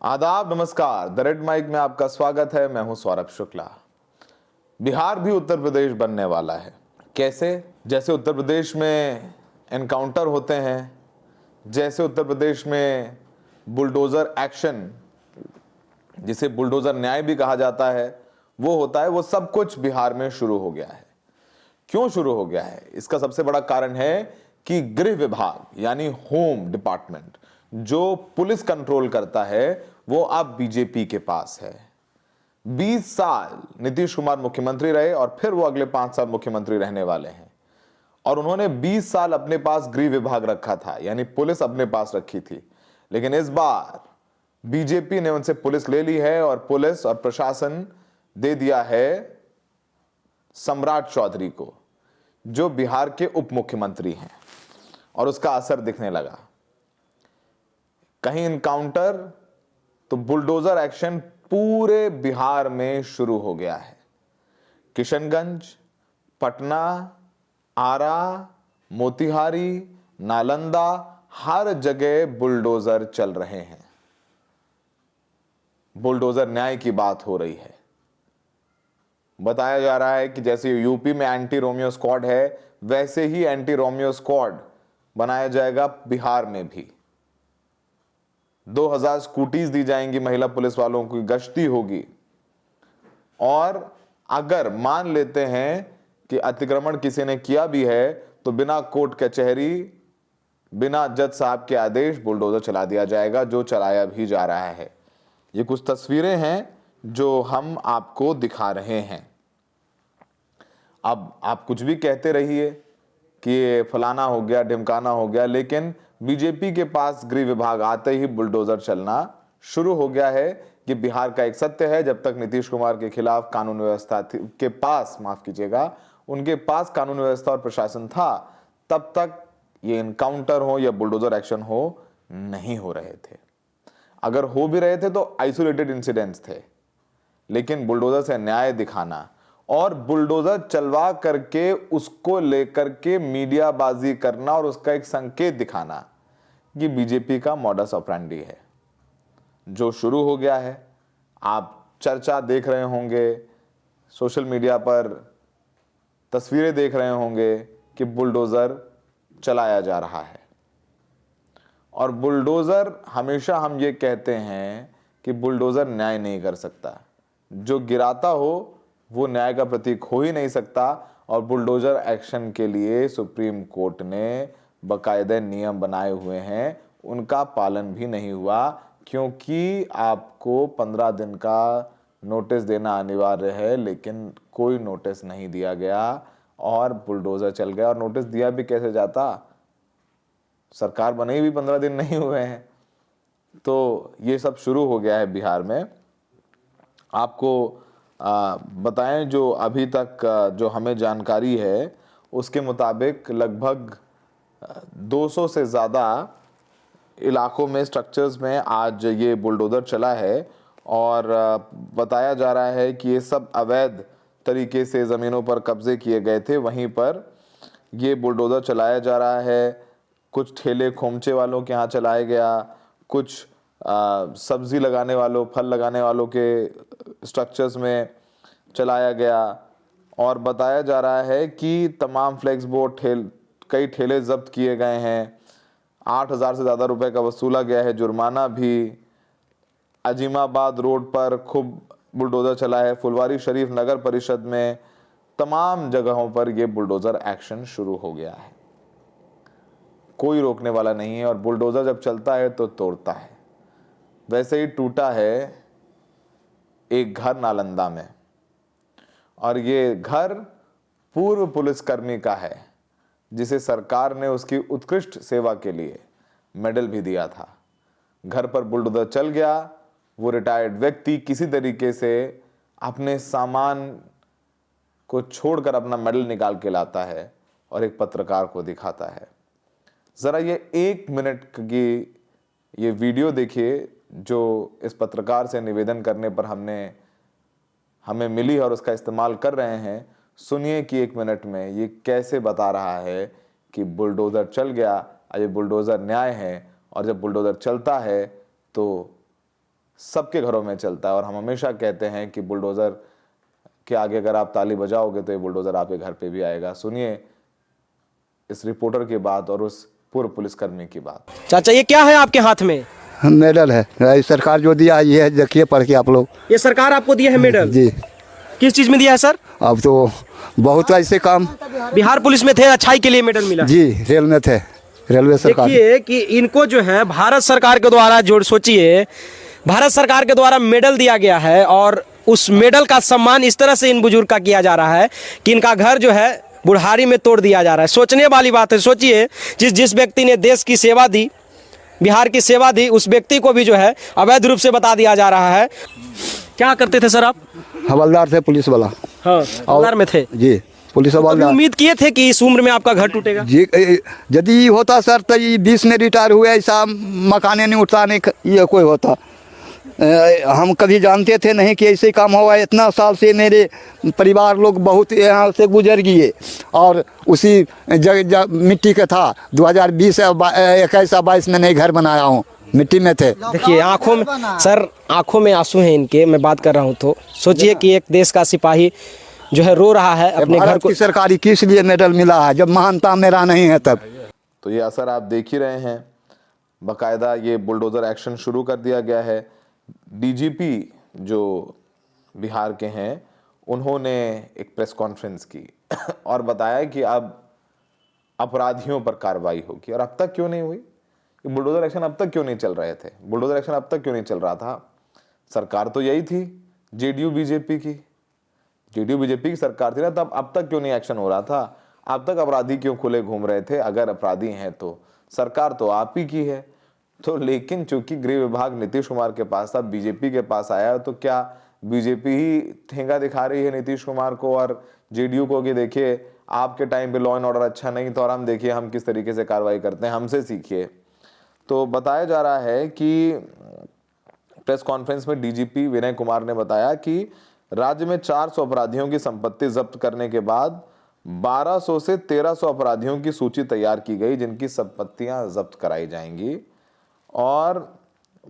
आदाब, नमस्कार। The red mic में आपका स्वागत है। मैं हूं सौरभ शुक्ला। बिहार भी उत्तर प्रदेश बनने वाला है। कैसे? जैसे उत्तर प्रदेश में एनकाउंटर होते हैं, जैसे उत्तर प्रदेश में बुलडोजर एक्शन, जिसे बुलडोजर न्याय भी कहा जाता है, वो होता है। वो सब कुछ बिहार में शुरू हो गया है। क्यों शुरू हो गया है? इसका सबसे बड़ा कारण है कि गृह विभाग यानी होम डिपार्टमेंट, जो पुलिस कंट्रोल करता है, वो अब बीजेपी के पास है। 20 साल नीतीश कुमार मुख्यमंत्री रहे और फिर वो अगले 5 साल मुख्यमंत्री रहने वाले हैं। और उन्होंने 20 साल अपने पास गृह विभाग रखा था, यानी पुलिस अपने पास रखी थी। लेकिन इस बार बीजेपी ने उनसे पुलिस ले ली है और पुलिस और प्रशासन दे दिया है सम्राट चौधरी को, जो बिहार के उप मुख्यमंत्री हैं। और उसका असर दिखने लगा। कहीं इनकाउंटर तो बुलडोजर एक्शन पूरे बिहार में शुरू हो गया है। किशनगंज, पटना, आरा, मोतिहारी, नालंदा, हर जगह बुलडोजर चल रहे हैं। बुलडोजर न्याय की बात हो रही है। बताया जा रहा है कि जैसे यूपी में एंटी रोमियो स्क्वाड है, वैसे ही एंटी रोमियो स्क्वाड बनाया जाएगा बिहार में भी। 2000 स्कूटीज दी जाएंगी महिला पुलिस वालों की, गश्ती होगी। और अगर मान लेते हैं कि अतिक्रमण किसी ने किया भी है, तो बिना कोर्ट कचहरी, बिना जज साहब के आदेश बुलडोजर चला दिया जाएगा, जो चलाया भी जा रहा है। ये कुछ तस्वीरें हैं जो हम आपको दिखा रहे हैं। अब आप कुछ भी कहते रहिए कि फलाना हो गया, ढिमकाना हो गया, लेकिन बीजेपी के पास गृह विभाग आते ही बुलडोजर चलना शुरू हो गया है। कि बिहार का एक सत्य है, जब तक नीतीश कुमार के खिलाफ कानून व्यवस्था के पास, माफ कीजिएगा, उनके पास कानून व्यवस्था और प्रशासन था, तब तक ये इनकाउंटर हो या बुलडोजर एक्शन हो नहीं हो रहे थे। अगर हो भी रहे थे तो आइसोलेटेड इंसिडेंट्स थे। लेकिन बुलडोजर से न्याय दिखाना और बुलडोजर चलवा करके उसको लेकर के मीडियाबाजी करना और उसका एक संकेत दिखाना, ये बीजेपी का मॉडस ऑपरेंडी है, जो शुरू हो गया है। आप चर्चा देख रहे होंगे, सोशल मीडिया पर तस्वीरें देख रहे होंगे कि बुलडोजर चलाया जा रहा है। और बुलडोजर, हमेशा हम ये कहते हैं कि बुलडोजर न्याय नहीं कर सकता। जो गिराता हो वो न्याय का प्रतीक हो ही नहीं सकता। और बुलडोजर एक्शन के लिए सुप्रीम कोर्ट ने बाकायदे नियम बनाए हुए हैं, उनका पालन भी नहीं हुआ, क्योंकि आपको 15 दिन का नोटिस देना अनिवार्य है। लेकिन कोई नोटिस नहीं दिया गया और बुलडोजर चल गया। और नोटिस दिया भी कैसे जाता? सरकार बने भी 15 दिन नहीं हुए हैं। तो ये सब शुरू हो गया है बिहार में। आपको बताएं, जो अभी तक जो हमें जानकारी है, उसके मुताबिक लगभग 200 से ज़्यादा इलाकों में, स्ट्रक्चर्स में आज ये बुलडोज़र चला है। और बताया जा रहा है कि ये सब अवैध तरीके से ज़मीनों पर कब्जे किए गए थे, वहीं पर ये बुलडोज़र चलाया जा रहा है। कुछ ठेले खोमचे वालों के यहाँ चलाया गया, कुछ सब्जी लगाने वालों, फल लगाने वालों के स्ट्रक्चर्स में चलाया गया। और बताया जा रहा है कि तमाम फ्लेक्स बोर्ड, कई ठेले जब्त किए गए हैं। 8000 से ज़्यादा रुपए का वसूला गया है जुर्माना भी। अजीमाबाद रोड पर खूब बुलडोज़र चला है। फुलवारी शरीफ नगर परिषद में, तमाम जगहों पर यह बुलडोज़र एक्शन शुरू हो गया है। कोई रोकने वाला नहीं है। और बुलडोज़र जब चलता है तो तोड़ता है। वैसे ही टूटा है एक घर नालंदा में, और ये घर पूर्व पुलिसकर्मी का है, जिसे सरकार ने उसकी उत्कृष्ट सेवा के लिए मेडल भी दिया था। घर पर बुलडोजर चल गया। वो रिटायर्ड व्यक्ति किसी तरीके से अपने सामान को छोड़कर अपना मेडल निकाल के लाता है और एक पत्रकार को दिखाता है। ज़रा ये 1 मिनट की ये वीडियो देखिए, जो इस पत्रकार से निवेदन करने पर हमें मिली और उसका इस्तेमाल कर रहे हैं। सुनिए कि 1 मिनट में ये कैसे बता रहा है कि बुलडोज़र चल गया, ये बुलडोज़र न्याय है। और जब बुलडोज़र चलता है तो सबके घरों में चलता है। और हम हमेशा कहते हैं कि बुलडोज़र के आगे अगर आप ताली बजाओगे तो ये बुलडोज़र आपके घर पे भी आएगा। सुनिए इस रिपोर्टर की बात और उस पूर्व पुलिसकर्मी की बात। चाचा ये क्या है आपके हाथ में? मेडल है, सरकार जो दिया ये है, देखिए पढ़ के आप लोग। ये सरकार आपको दिया है मेडल? जी। किस चीज में दिया है सर? अब तो बहुत ऐसे काम। बिहार पुलिस में थे, अच्छाई के लिए मेडल मिला। जी, रेल में थे, रेलवे सरकार। देखिए कि इनको जो है भारत सरकार के द्वारा, जोड़ सोचिए, भारत सरकार के द्वारा मेडल दिया गया है और उस मेडल का सम्मान इस तरह से इन बुजुर्ग का किया जा रहा है कि इनका घर जो है बुढ़ारी में तोड़ दिया जा रहा है। सोचने वाली बात है। सोचिए जिस व्यक्ति ने देश की सेवा दी, बिहार की सेवा दी, उस व्यक्ति को भी जो है अवैध रूप से बता दिया जा रहा है। क्या करते थे सर आप? हवलदार थे, पुलिस वाला। हाँ, हवलदार में थे जी, पुलिस वाला। उम्मीद किए थे कि इस उम्र में आपका घर टूटेगा? जी, यदि होता सर तो ये 20 में रिटायर हुए, ऐसा मकाने नहीं उठता, नहीं ये कोई होता। हम कभी जानते थे नहीं कि ऐसे काम होगा। इतना साल से मेरे परिवार लोग बहुत यहाँ से गुजर गए और उसी जग मिट्टी का था। 2020 21 22 में नई घर बनाया हूँ, मिट्टी में थे। देखिए आंखों में सर, आंखों में आंसू हैं इनके। मैं बात कर रहा हूँ तो सोचिए कि एक देश का सिपाही जो है रो रहा है अपने घर को। सरकारी किस लिए मेडल मिला है जब महानता मेरा नहीं है तब। तो ये असर आप देख ही रहे हैं। बाकायदा ये बुलडोज़र एक्शन शुरू कर दिया गया है। डीजीपी जो बिहार के हैं उन्होंने एक प्रेस कॉन्फ्रेंस की और बताया कि अब अपराधियों पर कार्रवाई होगी। और अब तक क्यों नहीं हुई? ये बुलडोज़र एक्शन अब तक क्यों नहीं चल रहे थे? बुलडोज़र एक्शन अब तक क्यों नहीं चल रहा था? सरकार तो यही थी, जेडीयू बीजेपी की सरकार थी ना, तब अब तक क्यों नहीं एक्शन हो रहा था? अब तक अपराधी क्यों खुले घूम रहे थे? अगर अपराधी हैं तो सरकार तो आप ही की है। तो लेकिन चूंकि गृह विभाग नीतीश कुमार के पास था, बीजेपी के पास आया, तो क्या बीजेपी ही ठेंगा दिखा रही है नीतीश कुमार को और जेडीयू को कि देखिए आपके टाइम पे लॉ एंड ऑर्डर अच्छा नहीं था और हम देखिए हम किस तरीके से कार्रवाई करते हैं, हमसे सीखिए। तो बताया जा रहा है कि प्रेस कॉन्फ्रेंस में डीजीपी विनय कुमार ने बताया कि राज्य में 400 अपराधियों की संपत्ति जब्त करने के बाद 1200 से 1300 अपराधियों की सूची तैयार की गई जिनकी संपत्तियां जब्त कराई जाएंगी। और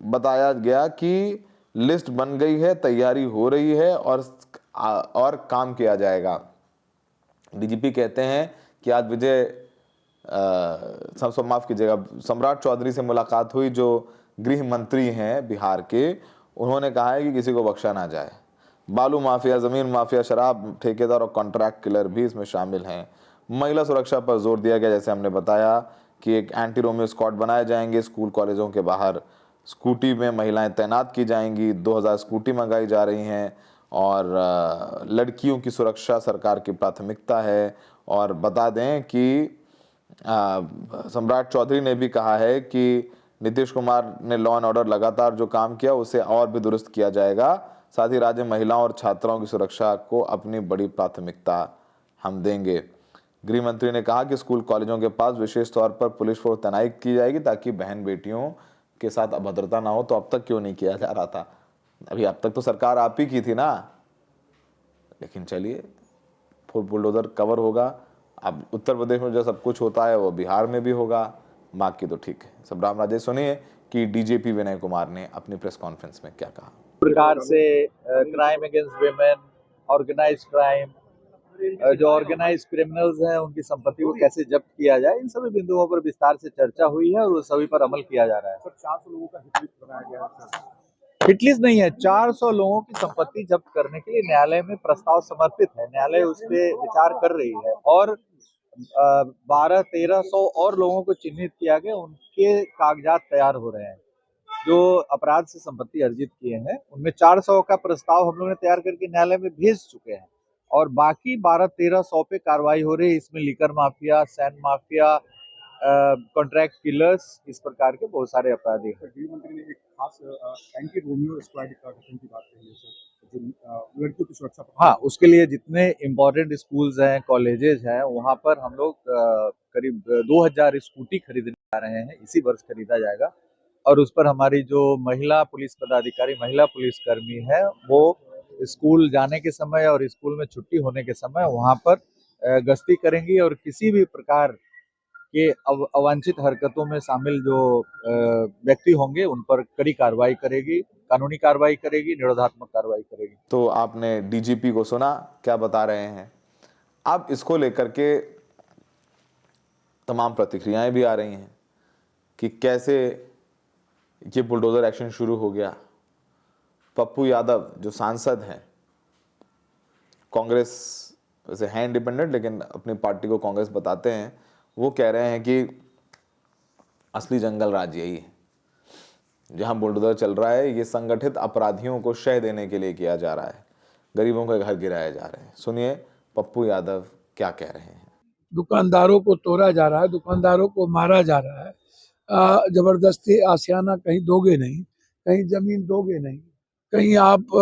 बताया गया कि लिस्ट बन गई है, तैयारी हो रही है और काम किया जाएगा। डीजीपी कहते हैं कि आज माफ कीजिएगा, सम्राट चौधरी से मुलाकात हुई जो गृह मंत्री हैं बिहार के। उन्होंने कहा है कि किसी को बख्शा ना जाए। बालू माफिया, जमीन माफिया, शराब ठेकेदार और कॉन्ट्रैक्ट किलर भी इसमें शामिल हैं। महिला सुरक्षा पर जोर दिया गया, जैसे हमने बताया कि एक एंटी रोमियो स्क्वाड बनाए जाएंगे। स्कूल कॉलेजों के बाहर स्कूटी में महिलाएं तैनात की जाएंगी। 2000 स्कूटी मंगाई जा रही हैं और लड़कियों की सुरक्षा सरकार की प्राथमिकता है। और बता दें कि सम्राट चौधरी ने भी कहा है कि नीतीश कुमार ने लॉ एंड ऑर्डर लगातार जो काम किया उसे और भी दुरुस्त किया जाएगा। साथ ही राज्य महिलाओं और छात्राओं की सुरक्षा को अपनी बड़ी प्राथमिकता हम देंगे। गृह मंत्री ने कहा कि स्कूल कॉलेजों के पास विशेष तौर पर पुलिस फोर्स तैनात की जाएगी ताकि बहन बेटियों के साथ अभद्रता ना हो। तो अब तक क्यों नहीं किया जा रहा था? अभी अब तक तो सरकार आप ही की थी ना। लेकिन चलिए, बुलडोजर कवर होगा। अब उत्तर प्रदेश में जो सब कुछ होता है वो बिहार में भी होगा, बाकी तो ठीक है। सब राम राजेश। सुनिए कि डीजीपी विनय कुमार ने अपनी प्रेस कॉन्फ्रेंस में क्या कहा। प्रकार से crime against women, organised crime, जो ऑर्गेनाइज्ड क्रिमिनल्स हैं उनकी संपत्ति को कैसे जब्त किया जाए, इन सभी बिंदुओं पर विस्तार से चर्चा हुई है और वो सभी पर अमल किया जा रहा है। 400 लोगों का हिट लिस्ट बनाया गया है। हिट लिस्ट नहीं है, 400 लोगों की संपत्ति जब्त करने के लिए न्यायालय में प्रस्ताव समर्पित है। न्यायालय उस पर विचार कर रही है और 1200-1300 और लोगों को चिन्हित किया गया, उनके कागजात तैयार हो रहे हैं जो अपराध से संपत्ति अर्जित किए हैं। उनमें 400 का प्रस्ताव हम लोगों ने तैयार करके न्यायालय में भेज चुके हैं और बाकी 1200-1300 पे कार्रवाई हो रही है। इसमें liquor mafia, sand mafia, contract killers, इस प्रकार के बहुत सारे अपराधी हैं। गृह मंत्री ने एक खास एंटी रोमियो स्क्वाड का गठन की बात कही है सर, लड़कियों की सुरक्षा। हाँ, उसके लिए जितने इम्पोर्टेंट स्कूल्स हैं, कॉलेजेस हैं, वहाँ पर हम लोग करीब 2000 स्कूटी खरीदने जा रहे हैं। इसी वर्ष खरीदा जाएगा और उस पर हमारी जो महिला पुलिस पदाधिकारी, महिला पुलिसकर्मी है, वो स्कूल जाने के समय और स्कूल में छुट्टी होने के समय वहाँ पर गश्ती करेंगी और किसी भी प्रकार कि अवांछित हरकतों में शामिल जो व्यक्ति होंगे उन पर कड़ी कार्रवाई करेगी, कानूनी कार्रवाई करेगी, निरोधात्मक कार्रवाई करेगी। तो आपने डीजीपी को सुना क्या बता रहे हैं। अब इसको लेकर के तमाम प्रतिक्रियाएं भी आ रही हैं कि कैसे ये बुलडोजर एक्शन शुरू हो गया। पप्पू यादव जो सांसद हैं, कांग्रेस वैसे है इंडिपेंडेंट लेकिन अपनी पार्टी को कांग्रेस बताते हैं, वो कह रहे हैं कि असली जंगल राज यही है, जहां बुलडोजर चल रहा है ये संगठित अपराधियों को शह देने के लिए किया जा रहा है, गरीबों के घर गिराए जा रहे हैं। सुनिए पप्पू यादव क्या कह रहे हैं। दुकानदारों को तोड़ा जा रहा है, दुकानदारों को मारा जा रहा है, जबरदस्ती आशियाना कहीं दोगे नहीं, कहीं जमीन दोगे नहीं, कहीं आप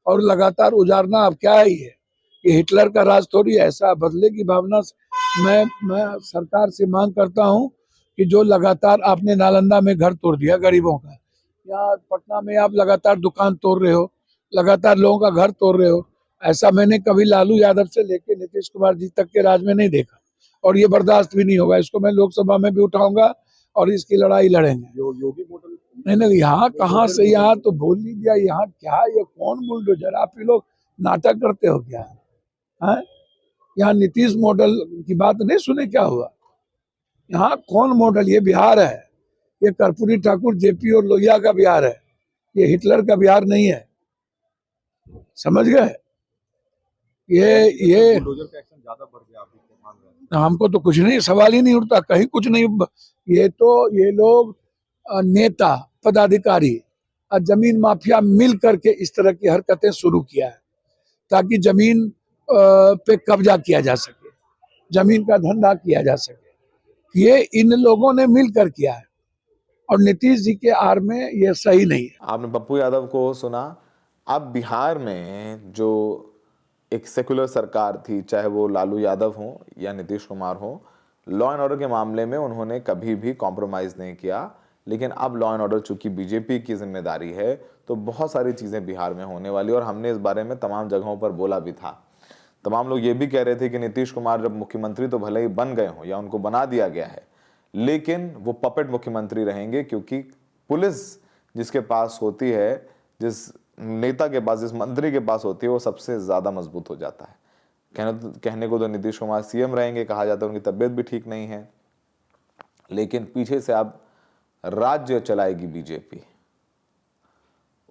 और लगातार उजारना अब क्या है ये हिटलर का राज थोड़ी है। ऐसा बदले की भावना से मैं सरकार से मांग करता हूं कि जो लगातार आपने नालंदा में घर तोड़ दिया गरीबों का, यहाँ पटना में आप लगातार दुकान तोड़ रहे हो, लगातार लोगों का घर तोड़ रहे हो, ऐसा मैंने कभी लालू यादव से लेकर नीतीश कुमार जी तक के राज में नहीं देखा और ये बर्दाश्त भी नहीं होगा। इसको मैं लोकसभा में भी उठाऊंगा और इसकी लड़ाई लड़ेंगे। योगी मॉडल नहीं, यहाँ कहाँ से, यहाँ तो बोल नहीं दिया। यहाँ क्या, ये कौन बुलडोजर? आप ये लोग नाटक करते हो क्या है? यहाँ नीतीश मॉडल की बात नहीं सुने क्या हुआ? यहाँ कौन मॉडल? ये बिहार है, ये कर्पूरी ठाकुर, जेपी और लोहिया का बिहार है, ये हिटलर का बिहार नहीं है। समझ गए? ये बुलडोजर का एक्शन ज्यादा बढ़ गया, आप इसको मान रहे हैं? हमको तो कुछ नहीं, सवाल ही नहीं उठता, कहीं कुछ नहीं। ये लोग नेता, पदाधिकारी और जमीन माफिया मिल करके इस तरह की हरकतें शुरू किया है ताकि जमीन पे कब्जा किया जा सके, जमीन का धंधा किया जा सके। ये इन लोगों ने मिलकर किया है और नीतीश जी के आड़ में ये सही नहीं है। आपने पप्पू यादव को सुना। अब बिहार में जो एक सेकुलर सरकार थी, चाहे वो लालू यादव हो या नीतीश कुमार हो, लॉ एंड ऑर्डर के मामले में उन्होंने कभी भी कॉम्प्रोमाइज़ नहीं किया। लेकिन अब लॉ एंड ऑर्डर चूंकि बीजेपी की जिम्मेदारी है तो बहुत सारी चीज़ें बिहार में होने वाली, और हमने इस बारे में तमाम जगहों पर बोला भी था। तमाम लोग ये भी कह रहे थे कि नीतीश कुमार जब मुख्यमंत्री तो भले ही बन गए हों या उनको बना दिया गया है, लेकिन वो पपेट मुख्यमंत्री रहेंगे, क्योंकि पुलिस जिसके पास होती है, जिस नेता के पास, जिस मंत्री के पास होती है, वो सबसे ज़्यादा मजबूत हो जाता है। कहने को तो नीतीश कुमार सीएम रहेंगे, कहा जाता है उनकी तबीयत भी ठीक नहीं है, लेकिन पीछे से अब राज्य चलाएगी बीजेपी।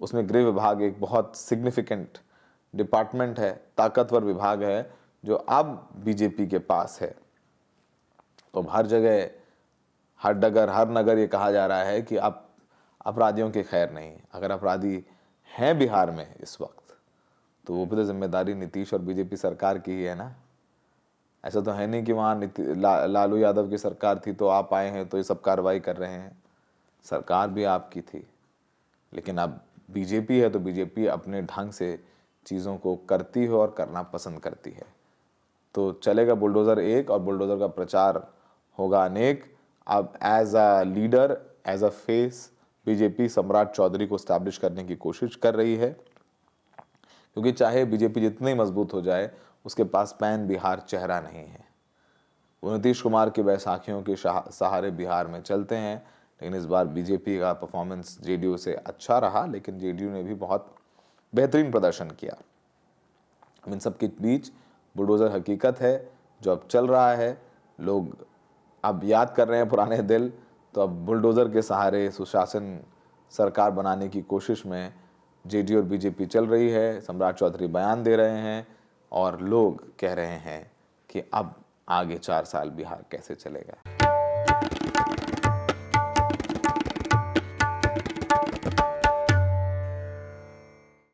उसमें गृह विभाग एक बहुत सिग्निफिकेंट डिपार्टमेंट है, ताकतवर विभाग है, जो अब बीजेपी के पास है। तो हर जगह, हर डगर, हर नगर ये कहा जा रहा है कि अब अपराधियों की खैर नहीं। अगर अपराधी हैं बिहार में इस वक्त, तो वो भी तो जिम्मेदारी नीतीश और बीजेपी सरकार की ही है ना। ऐसा तो है नहीं कि वहाँ लालू यादव की सरकार थी तो आप आए हैं तो ये सब कार्रवाई कर रहे हैं। सरकार भी आपकी थी, लेकिन अब बीजेपी है तो बीजेपी अपने ढंग से चीज़ों को करती है और करना पसंद करती है। तो चलेगा बुलडोज़र एक और बुलडोज़र का प्रचार होगा अनेक। अब as a leader, as a face, BJP Samrat Chaudhary को स्टैब्लिश करने की कोशिश कर रही है, क्योंकि चाहे बीजेपी जितनी मजबूत हो जाए, उसके पास पैन बिहार चेहरा नहीं है। वो नीतीश कुमार की बैसाखियों के सहारे बिहार में चलते हैं, लेकिन इस बार बीजेपी का परफॉर्मेंस जेडीयू से अच्छा रहा, लेकिन जेडीयू ने भी बहुत बेहतरीन प्रदर्शन किया। इन सब के बीच बुलडोज़र हकीकत है जो अब चल रहा है। लोग अब याद कर रहे हैं पुराने दिल, तो अब बुलडोज़र के सहारे सुशासन सरकार बनाने की कोशिश में जेडीयू और बीजेपी चल रही है। सम्राट चौधरी बयान दे रहे हैं और लोग कह रहे हैं कि अब आगे 4 साल बिहार कैसे चलेगा।